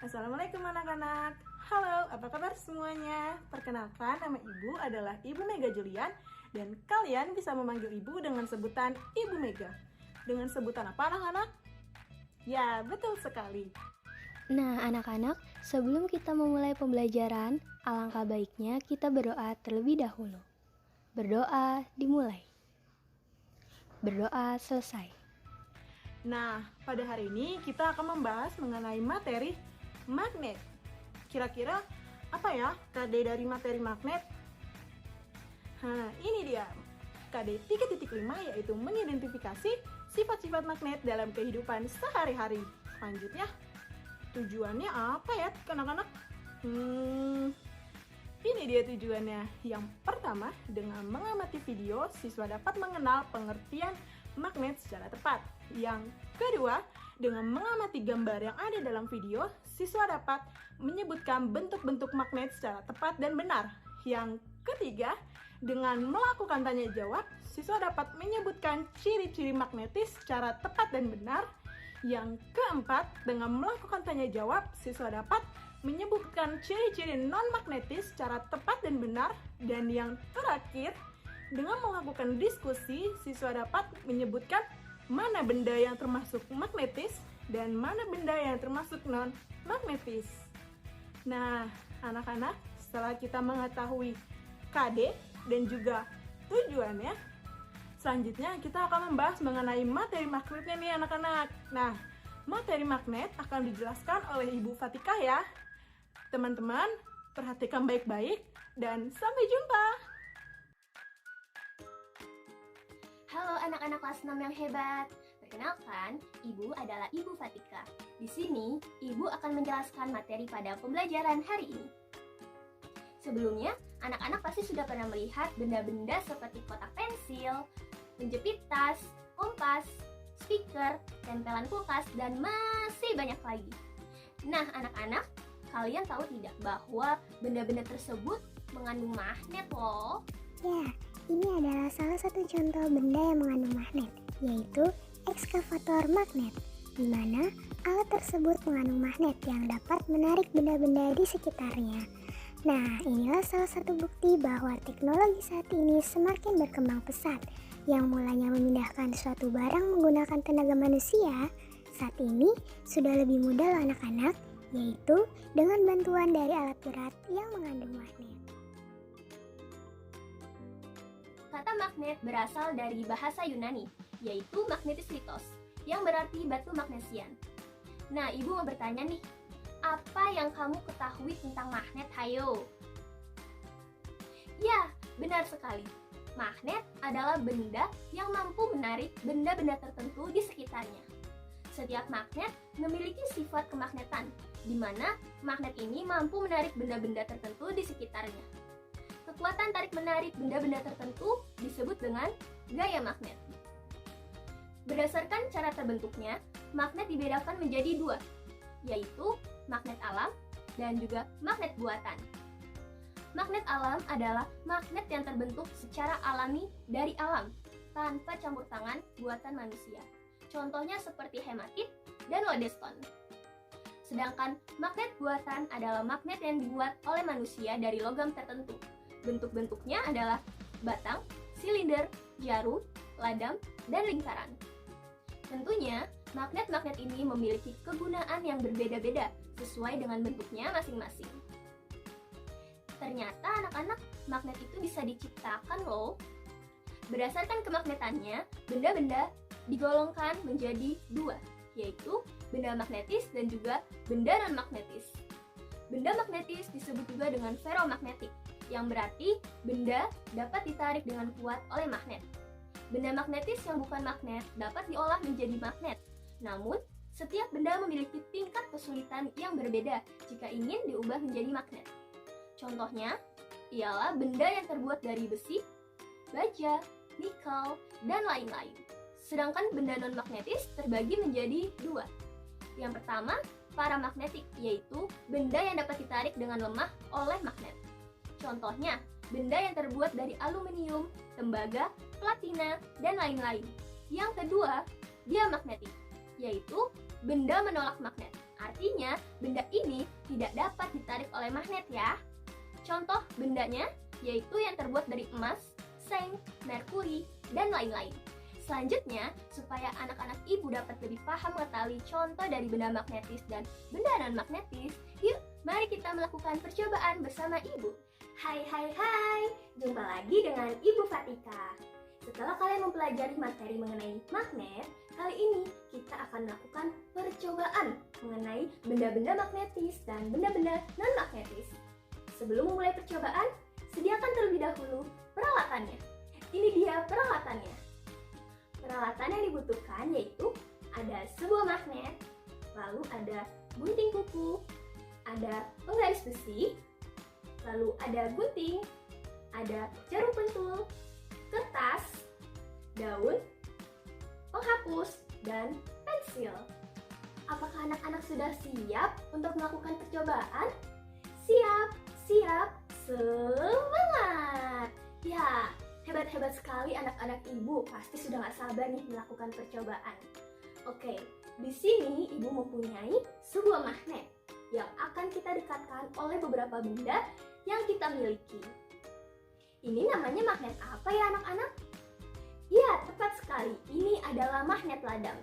Assalamualaikum anak-anak. Halo, apa kabar semuanya? Perkenalkan, nama Ibu adalah Ibu Mega Julian dan kalian bisa memanggil Ibu dengan sebutan Ibu Mega. Dengan sebutan apa anak-anak? Ya, betul sekali. Nah, anak-anak, sebelum kita memulai pembelajaran, alangkah baiknya kita berdoa terlebih dahulu. Berdoa dimulai. Berdoa selesai. Nah, pada hari ini kita akan membahas mengenai materi magnet. Kira-kira apa ya KD dari materi magnet? Ini dia. KD 3.5 yaitu mengidentifikasi sifat-sifat magnet dalam kehidupan sehari-hari. Selanjutnya, tujuannya apa ya anak-anak? Ini dia tujuannya. Yang pertama, dengan mengamati video, siswa dapat mengenal pengertian magnet secara tepat. Yang kedua, dengan mengamati gambar yang ada dalam video, siswa dapat menyebutkan bentuk-bentuk magnet secara tepat dan benar. Yang ketiga, dengan melakukan tanya jawab, siswa dapat menyebutkan ciri-ciri magnetis secara tepat dan benar. Yang keempat, dengan melakukan tanya jawab, siswa dapat menyebutkan ciri-ciri non-magnetis secara tepat dan benar. Dan yang terakhir, dengan melakukan diskusi, siswa dapat menyebutkan mana benda yang termasuk magnetis dan mana benda yang termasuk non-magnetis. Nah, anak-anak, setelah kita mengetahui KD dan juga tujuannya, selanjutnya kita akan membahas mengenai materi magnetnya nih anak-anak. Nah, materi magnet akan dijelaskan oleh Ibu Fatikah ya. Teman-teman, perhatikan baik-baik dan sampai jumpa. Halo anak-anak kelas 6 yang hebat. Perkenalkan, Ibu adalah Ibu Fatika. Di sini, Ibu akan menjelaskan materi pada pembelajaran hari ini. Sebelumnya, anak-anak pasti sudah pernah melihat benda-benda seperti kotak pensil, penjepit tas, kompas, speaker, tempelan kulkas, dan masih banyak lagi. Nah, anak-anak, kalian tahu tidak bahwa benda-benda tersebut mengandung magnet loh? Ya, ini adalah salah satu contoh benda yang mengandung magnet, yaitu ekskavator magnet, di mana alat tersebut mengandung magnet yang dapat menarik benda-benda di sekitarnya. Nah, inilah salah satu bukti bahwa teknologi saat ini semakin berkembang pesat, yang mulanya memindahkan suatu barang menggunakan tenaga manusia, saat ini sudah lebih mudah loh anak-anak, yaitu dengan bantuan dari alat berat yang mengandung magnet. Kata magnet berasal dari bahasa Yunani, yaitu magnetis litos, yang berarti batu magnesian. Nah, Ibu mau bertanya nih, apa yang kamu ketahui tentang magnet? Hayo. Ya, benar sekali. Magnet adalah benda yang mampu menarik benda-benda tertentu di sekitarnya. Setiap magnet memiliki sifat kemagnetan, di mana magnet ini mampu menarik benda-benda tertentu di sekitarnya. Kekuatan tarik-menarik benda-benda tertentu disebut dengan gaya magnet. Berdasarkan cara terbentuknya, magnet dibedakan menjadi dua, yaitu magnet alam dan juga magnet buatan. Magnet alam adalah magnet yang terbentuk secara alami dari alam, tanpa campur tangan buatan manusia. Contohnya seperti hematit dan lodestone. Sedangkan magnet buatan adalah magnet yang dibuat oleh manusia dari logam tertentu. Bentuk-bentuknya adalah batang, silinder, jarum, ladam, dan lingkaran. Tentunya, magnet-magnet ini memiliki kegunaan yang berbeda-beda sesuai dengan bentuknya masing-masing. Ternyata anak-anak, magnet itu bisa diciptakan loh. Berdasarkan kemagnetannya, benda-benda digolongkan menjadi dua, yaitu benda magnetis dan juga benda non-magnetis. Benda magnetis disebut juga dengan ferromagnetik, yang berarti benda dapat ditarik dengan kuat oleh magnet. Benda magnetis yang bukan magnet dapat diolah menjadi magnet. Namun, setiap benda memiliki tingkat kesulitan yang berbeda jika ingin diubah menjadi magnet. Contohnya, ialah benda yang terbuat dari besi, baja, nikel, dan lain-lain. Sedangkan benda non-magnetis terbagi menjadi dua. Yang pertama, paramagnetik, yaitu benda yang dapat ditarik dengan lemah oleh magnet. Contohnya, benda yang terbuat dari aluminium, tembaga, platina, dan lain-lain. Yang kedua, diamagnetik, yaitu benda menolak magnet. Artinya Artinya, benda ini tidak dapat ditarik oleh magnet ya. Contoh bendanya yaitu yang terbuat dari emas, seng, merkuri, dan lain-lain. Selanjutnya, supaya anak-anak ibu dapat lebih paham mengetahui contoh dari benda magnetis dan benda non-magnetis, yuk mari kita melakukan percobaan bersama ibu. Hai, jumpa lagi dengan Ibu Fatika. Setelah kalian mempelajari materi mengenai magnet, kali ini kita akan melakukan percobaan mengenai benda-benda magnetis dan benda-benda non-magnetis. Sebelum memulai percobaan, sediakan terlebih dahulu peralatannya. Ini dia peralatannya. Peralatan yang dibutuhkan yaitu ada sebuah magnet, lalu ada gunting kuku, ada penggaris besi, lalu ada gunting, ada jarum pentul, kertas, daun, penghapus, dan pensil. Apakah anak-anak sudah siap untuk melakukan percobaan? Siap, semangat! Ya, hebat-hebat sekali anak-anak ibu, pasti sudah gak sabar nih melakukan percobaan. Oke, di sini ibu mempunyai sebuah magnet yang akan kita dekatkan oleh beberapa benda yang kita miliki. Ini namanya magnet apa ya anak-anak? Ya, tepat sekali, ini adalah magnet ladang.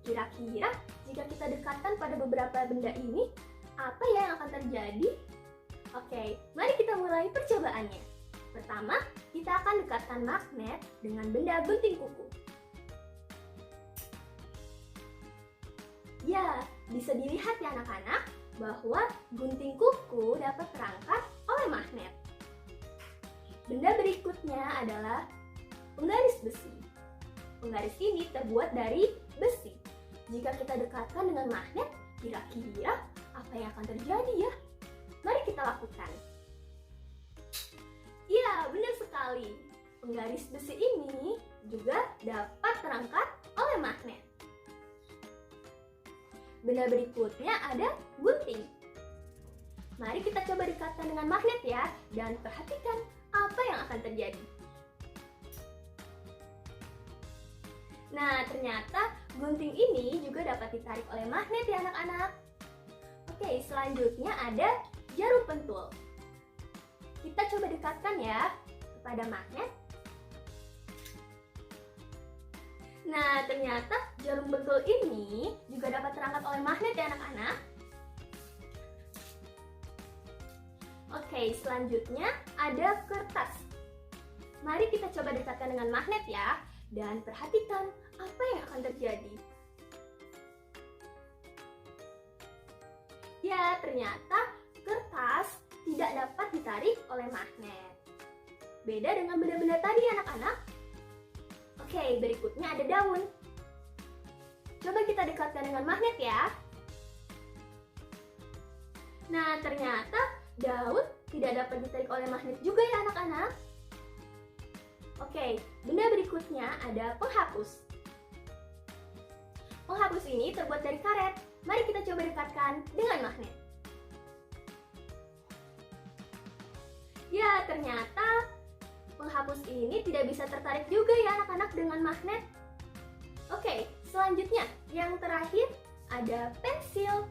Kira-kira jika kita dekatkan pada beberapa benda ini, apa ya yang akan terjadi? Oke, mari kita mulai percobaannya. Pertama, kita akan dekatkan magnet dengan benda gunting kuku. Ya, bisa dilihat ya anak-anak bahwa gunting kuku dapat terangkat oleh magnet. Benda berikutnya adalah penggaris besi. Penggaris ini terbuat dari besi. Jika kita dekatkan dengan magnet, kira-kira apa yang akan terjadi ya? Mari kita lakukan. Ya, benar sekali. Penggaris besi ini juga dapat terangkat oleh magnet. Benda berikutnya ada gunting. Mari kita coba dekatkan dengan magnet ya, dan perhatikan apa yang akan terjadi. Nah, ternyata gunting ini juga dapat ditarik oleh magnet ya anak-anak. Oke, selanjutnya ada jarum pentul. Kita coba dekatkan ya kepada magnet. Nah, ternyata jarum pentul ini juga dapat terangkat oleh magnet ya anak-anak. Oke, selanjutnya ada kertas. Mari kita coba dekatkan dengan magnet ya, dan perhatikan apa yang akan terjadi. Ya, ternyata kertas tidak dapat ditarik oleh magnet. Beda dengan benda-benda tadi anak-anak. Oke, berikutnya ada daun. Coba kita dekatkan dengan magnet ya. Nah, ternyata daun tidak dapat ditarik oleh magnet juga ya anak-anak. Oke, benda berikutnya ada penghapus. Penghapus ini terbuat dari karet. Mari kita coba dekatkan dengan magnet. Ya, ternyata penghapus ini tidak bisa tertarik juga ya anak-anak dengan magnet. Oke, selanjutnya yang terakhir ada pensil.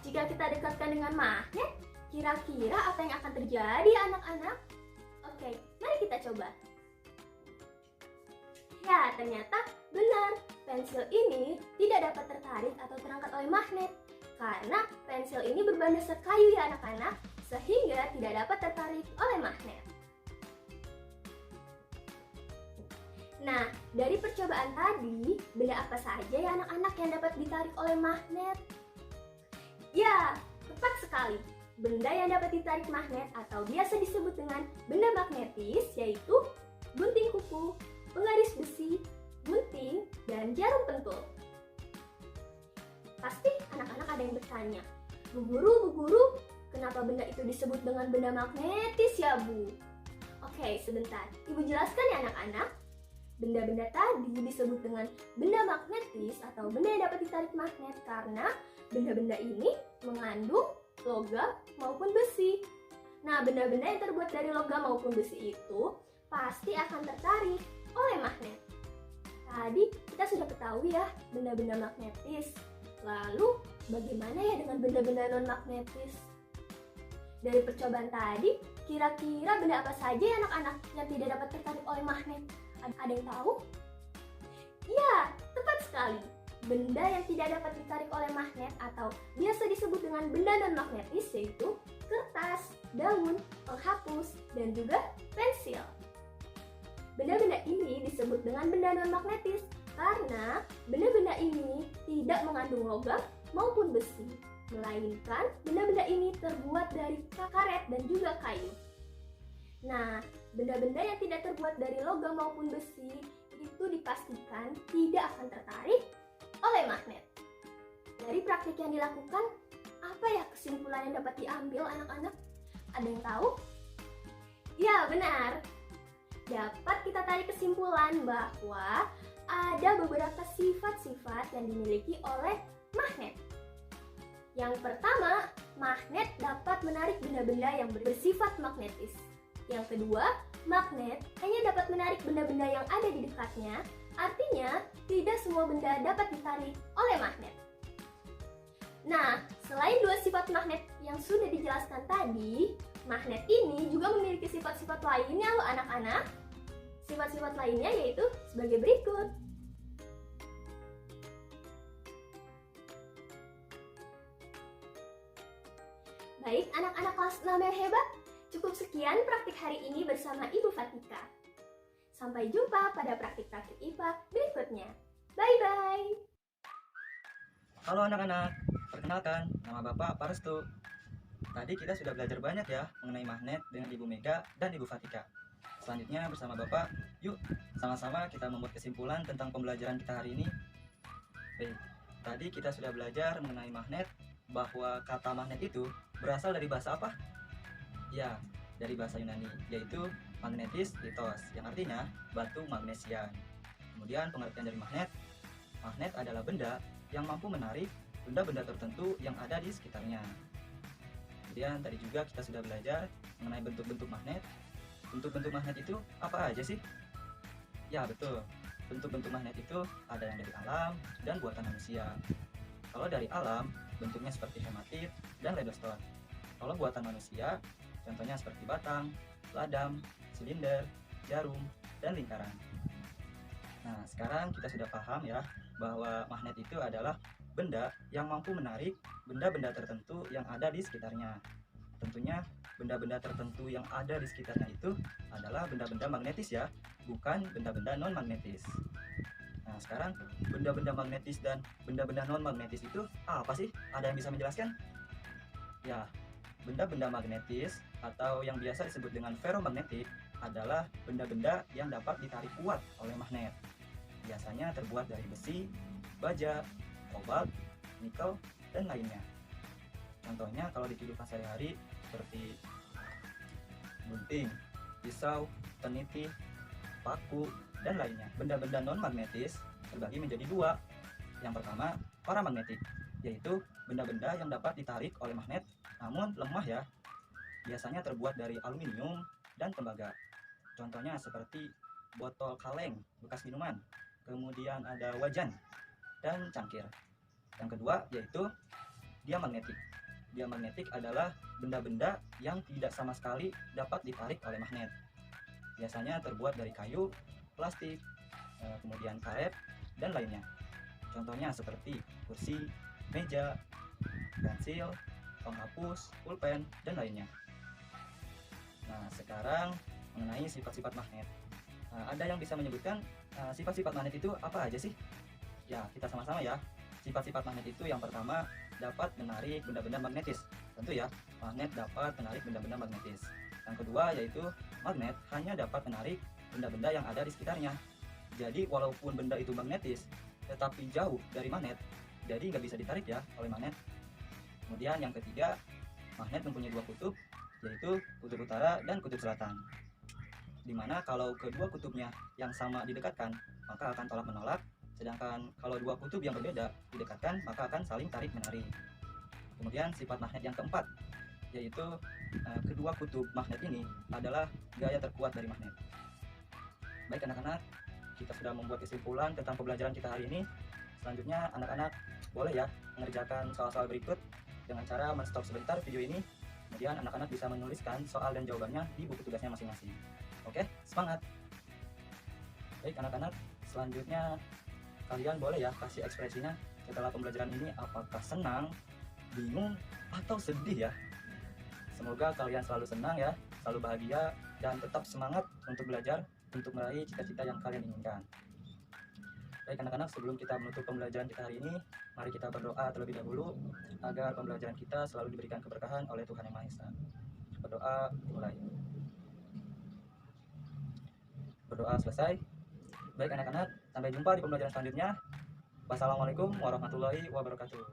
Jika kita dekatkan dengan magnet, kira-kira apa yang akan terjadi anak-anak? Oke, mari kita coba. Ya, ternyata benar, pensil ini tidak dapat tertarik atau terangkat oleh magnet. Karena pensil ini berbahan dasar kayu ya anak-anak, sehingga tidak dapat tertarik oleh magnet. Nah, dari percobaan tadi, benda apa saja ya anak-anak yang dapat ditarik oleh magnet? Ya, tepat sekali. Benda yang dapat ditarik magnet atau biasa disebut dengan benda magnetis yaitu gunting kuku, penggaris besi, gunting, dan jarum pentul. Pasti anak-anak ada yang bertanya, Bu Guru, kenapa benda itu disebut dengan benda magnetis ya Bu? Oke, sebentar, Ibu jelaskan ya anak-anak. Benda-benda tadi disebut dengan benda magnetis atau benda yang dapat ditarik magnet karena benda-benda ini mengandung logam maupun besi. Nah, benda-benda yang terbuat dari logam maupun besi itu pasti akan tertarik oleh magnet. Tadi kita sudah ketahui ya benda-benda magnetis. Lalu bagaimana ya dengan benda-benda non-magnetis? Dari percobaan tadi, kira-kira benda apa saja ya anak-anak yang tidak dapat tertarik oleh magnet? Ada yang tahu? Ya, tepat sekali. Benda yang tidak dapat ditarik oleh magnet atau biasa disebut dengan benda non-magnetis yaitu kertas, daun, penghapus, dan juga pensil. Benda-benda ini disebut dengan benda non-magnetis karena benda-benda ini tidak mengandung logam maupun besi, melainkan benda-benda ini terbuat dari karet dan juga kayu. Nah, benda-benda yang tidak terbuat dari logam maupun besi itu dipastikan tidak akan tertarik oleh magnet. Dari praktik yang dilakukan, apa ya kesimpulan yang dapat diambil anak-anak? Ada yang tahu? Ya, benar. Dapat kita tarik kesimpulan bahwa ada beberapa sifat-sifat yang dimiliki oleh magnet. Yang pertama, magnet dapat menarik benda-benda yang bersifat magnetis. Yang kedua, magnet hanya dapat menarik benda-benda yang ada di dekatnya. Artinya, tidak semua benda dapat ditarik oleh magnet. Nah, selain dua sifat magnet yang sudah dijelaskan tadi, magnet ini juga memiliki sifat-sifat lainnya loh anak-anak. Sifat-sifat lainnya yaitu sebagai berikut. Baik, anak-anak kelas 6 yang hebat, cukup sekian praktik hari ini bersama Ibu Fatika. Sampai jumpa pada praktik-praktik IPA berikutnya. Bye-bye! Halo anak-anak, perkenalkan, nama Bapak Parestu. Tadi kita sudah belajar banyak ya mengenai magnet dengan Ibu Mega dan Ibu Fatika. Selanjutnya bersama Bapak, yuk sama-sama kita membuat kesimpulan tentang pembelajaran kita hari ini. Baik, tadi kita sudah belajar mengenai magnet, bahwa kata magnet itu berasal dari bahasa apa? Ya, dari bahasa Yunani, yaitu magnetis litos, yang artinya batu magnesian. Kemudian pengertian dari magnet, magnet adalah benda yang mampu menarik benda-benda tertentu yang ada di sekitarnya. Kemudian tadi juga kita sudah belajar mengenai bentuk-bentuk magnet. Bentuk-bentuk magnet itu apa aja sih? Ya betul, bentuk-bentuk magnet itu ada yang dari alam dan buatan manusia. Kalau dari alam, bentuknya seperti hematit dan redstone. Kalau buatan manusia, contohnya seperti batang, ladam, silinder, jarum, dan lingkaran. Nah, sekarang kita sudah paham ya bahwa magnet itu adalah benda yang mampu menarik benda-benda tertentu yang ada di sekitarnya. Tentunya benda-benda tertentu yang ada di sekitarnya itu adalah benda-benda magnetis ya, bukan benda-benda non-magnetis. Nah, sekarang benda-benda magnetis dan benda-benda non-magnetis itu apa sih? Ada yang bisa menjelaskan? Ya, benda-benda magnetis atau yang biasa disebut dengan ferromagnetik adalah benda-benda yang dapat ditarik kuat oleh magnet. Biasanya terbuat dari besi, baja, kobalt, nikel, dan lainnya. Contohnya kalau di kehidupan sehari-hari seperti gunting, pisau, peniti, paku, dan lainnya. Benda-benda non-magnetis terbagi menjadi dua. Yang pertama, paramagnetik, yaitu benda-benda yang dapat ditarik oleh magnet namun lemah ya. Biasanya terbuat dari aluminium dan tembaga. Contohnya seperti botol kaleng bekas minuman, kemudian ada wajan dan cangkir. Yang kedua yaitu diamagnetik. Diamagnetik adalah benda-benda yang tidak sama sekali dapat ditarik oleh magnet. Biasanya terbuat dari kayu, plastik, kemudian karet, dan lainnya. Contohnya seperti kursi, meja, pensil, penghapus, pulpen, dan lainnya. Nah, sekarang mengenai sifat-sifat magnet. Ada yang bisa menyebutkan sifat-sifat magnet itu apa aja sih? Ya, kita sama-sama ya. Sifat-sifat magnet itu yang pertama dapat menarik benda-benda magnetis. Tentu ya, magnet dapat menarik benda-benda magnetis. Yang kedua yaitu magnet hanya dapat menarik benda-benda yang ada di sekitarnya. Jadi walaupun benda itu magnetis, tetapi jauh dari magnet, jadi nggak bisa ditarik ya oleh magnet. Kemudian yang ketiga, magnet mempunyai dua kutub, yaitu kutub utara dan kutub selatan. Dimana kalau kedua kutubnya yang sama didekatkan, maka akan tolak menolak. Sedangkan kalau dua kutub yang berbeda didekatkan, maka akan saling tarik-menarik. Kemudian sifat magnet yang keempat, yaitu kedua kutub magnet ini adalah gaya terkuat dari magnet. Baik anak-anak, kita sudah membuat kesimpulan tentang pembelajaran kita hari ini. Selanjutnya anak-anak boleh ya mengerjakan soal-soal berikut dengan cara men-stop sebentar video ini. Kemudian anak-anak bisa menuliskan soal dan jawabannya di buku tugasnya masing-masing. Oke, semangat. Baik anak-anak, selanjutnya kalian boleh ya kasih ekspresinya setelah pembelajaran ini, apakah senang, bingung, atau sedih ya. Semoga kalian selalu senang ya, selalu bahagia, dan tetap semangat untuk belajar untuk meraih cita-cita yang kalian inginkan. Baik anak-anak, sebelum kita menutup pembelajaran kita hari ini, mari kita berdoa terlebih dahulu agar pembelajaran kita selalu diberikan keberkahan oleh Tuhan Yang Maha Esa. Berdoa dimulai. Berdoa selesai. Baik anak-anak, sampai jumpa di pembelajaran selanjutnya. Wassalamualaikum warahmatullahi wabarakatuh.